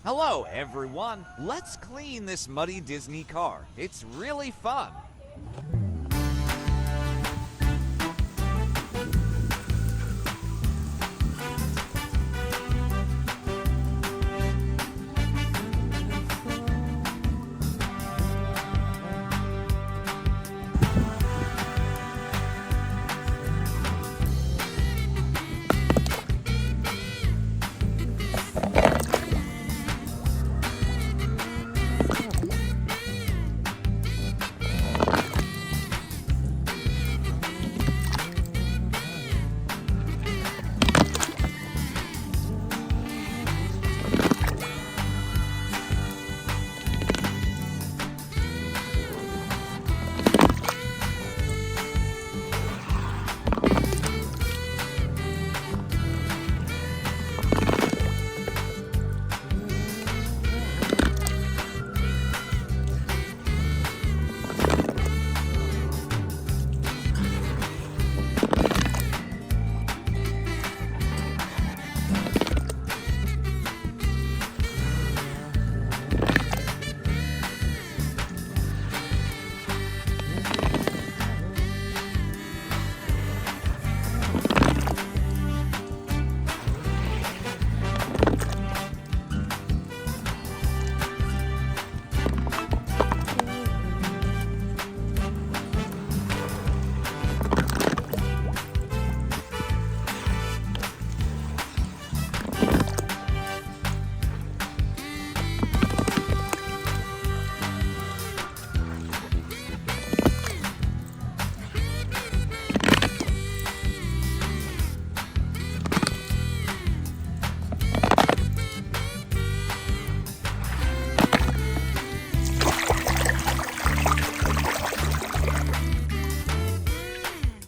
Hello, everyone. Let's clean this muddy Disney car. It's really fun.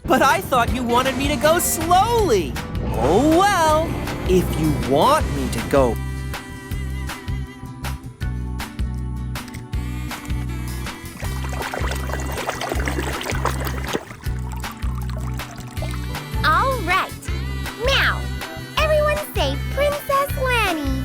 But I thought you wanted me to go slowly. Oh well, if you want me to go. All right. Meow. Everyone say Princess Lanny.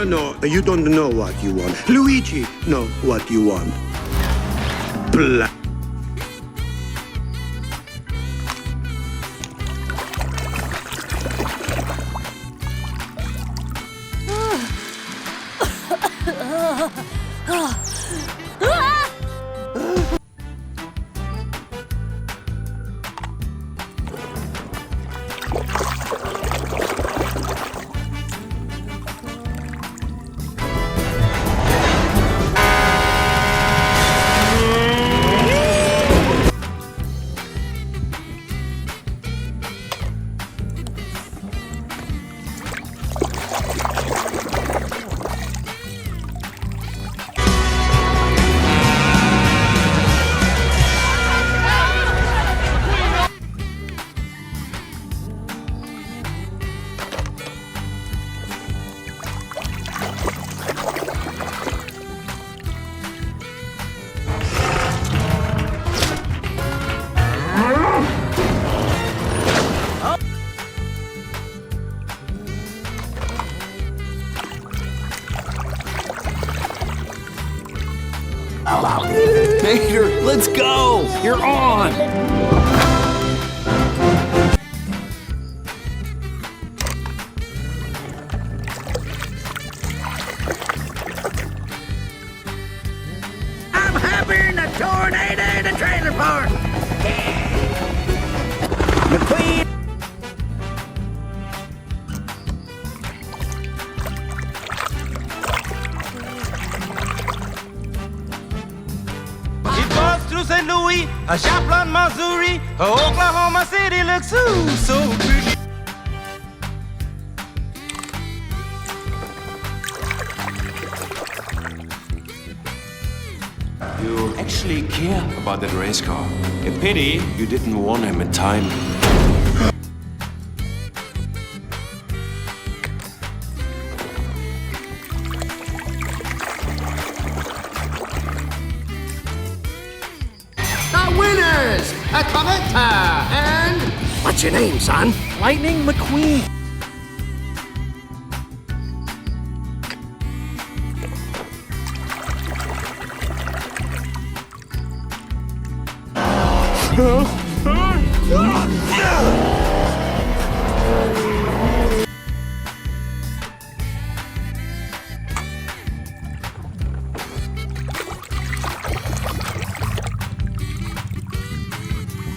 No, you don't know what you want. Luigi know what you want. Blah. Peter, let's go! You're on! Tornado the trailer park! McQueen! It goes through St. Louis, Joplin, Missouri, Oklahoma City looks so pretty. You actually care about that race car. A pity you didn't warn him in time. The winners! A Tomica and... What's your name, son? Lightning McQueen!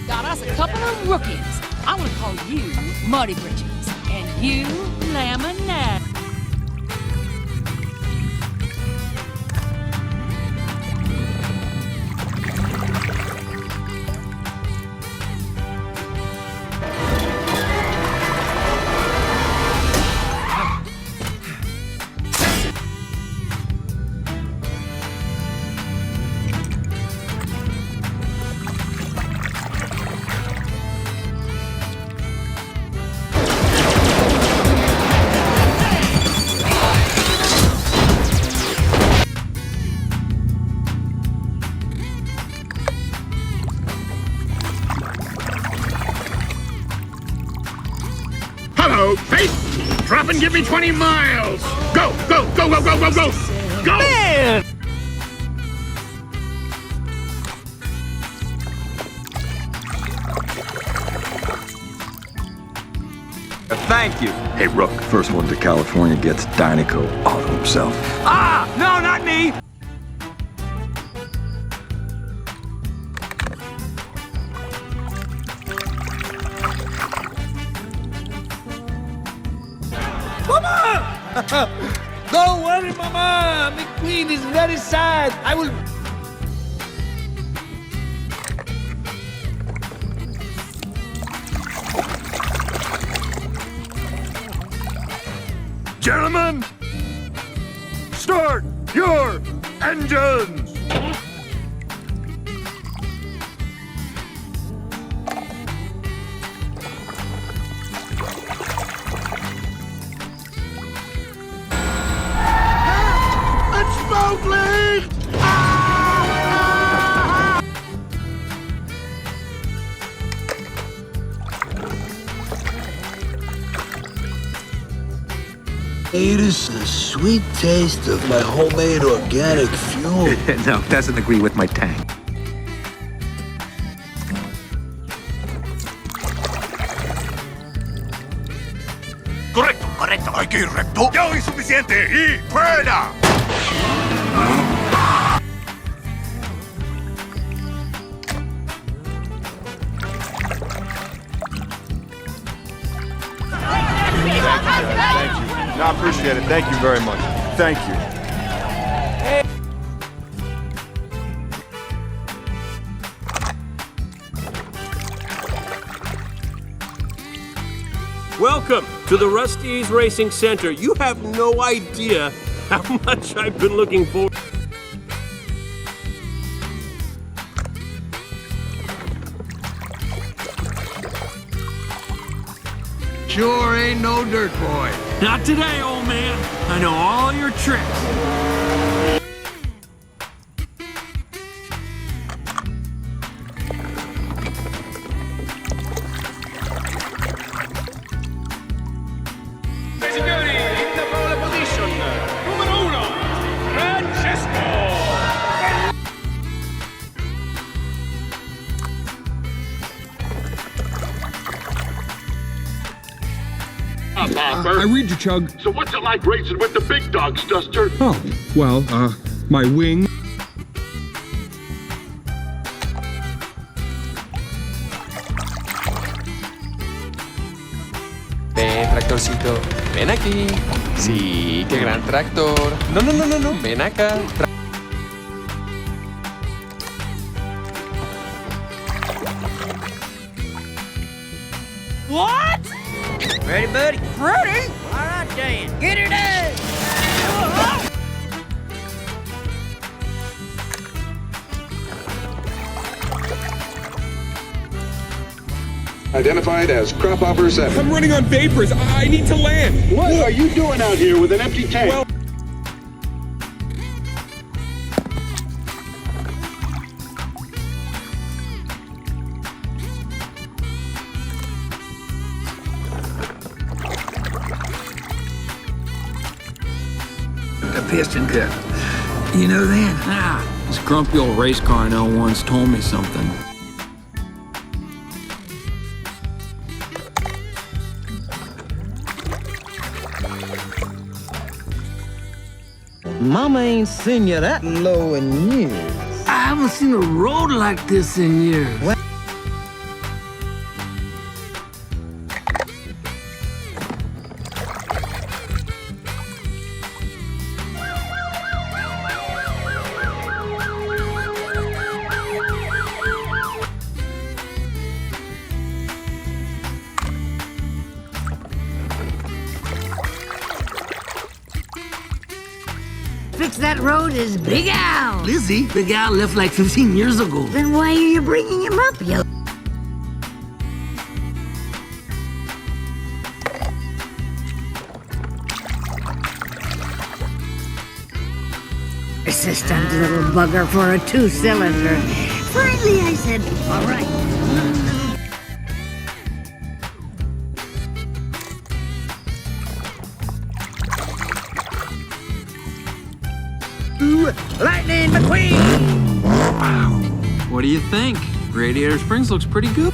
Got us a couple of rookies. I want to call you Muddy Britches and you Laminate. Hello, Faith! Drop and give me 20 miles! Go, go, go, go, go, go, go! Go! Man! Thank you. Hey, Rook, first one to California gets Dynaco all to himself. Ah! No, not me! Don't worry, Mama! McQueen is very sad. I will... Gentlemen, start your engines! It's smoke leak! It is the sweet taste of my homemade organic fuel. No, doesn't agree with my tank. Correcto, correcto. Hay que ir recto. Ya oí suficiente y fuera. I appreciate it. Thank you very much. Thank you. Welcome to the Rusty's Racing Center. You have no idea how much I've been looking forward. Sure ain't no dirt boy. Not today, old man. I know all your tricks. I read you, Chug. So what's it like racing with the big dogs, Duster? Oh, well, my wing. Tractorcito, ven aquí. Sí, qué gran tractor. No, no, no, no, no, ven acá. What? Ready, buddy? Ready? All right, Dan. Get her done. Identified as Crop Hopper 7. I'm running on vapors. I need to land. What are you doing out here with an empty tank? Well, A piston cup. You know that? This grumpy old race car I know once told me something. Mama ain't seen you that low in years. I haven't seen a road like this in years. What? Fix that road is Big Al. Lizzie, Big Al left like 15 years ago. Then why are you bringing him up, you? Persistent little bugger for a 2-cylinder. Finally, I said, all right. Lightning McQueen! Wow. What do you think? Radiator Springs looks pretty good.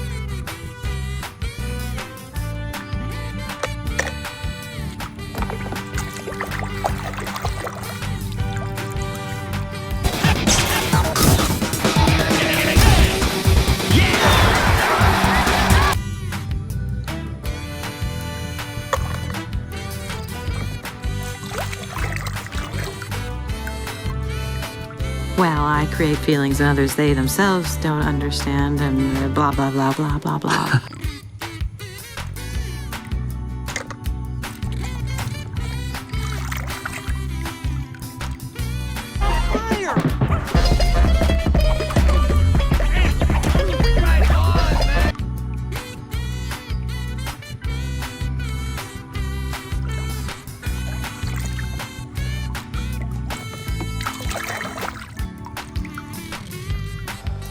Well, I create feelings in others they themselves don't understand, and blah, blah, blah, blah, blah, blah.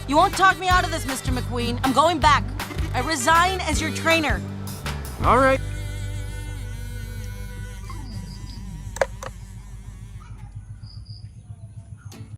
You won't talk me out of this, Mr. McQueen. I'm going back. I resign as your trainer. All right.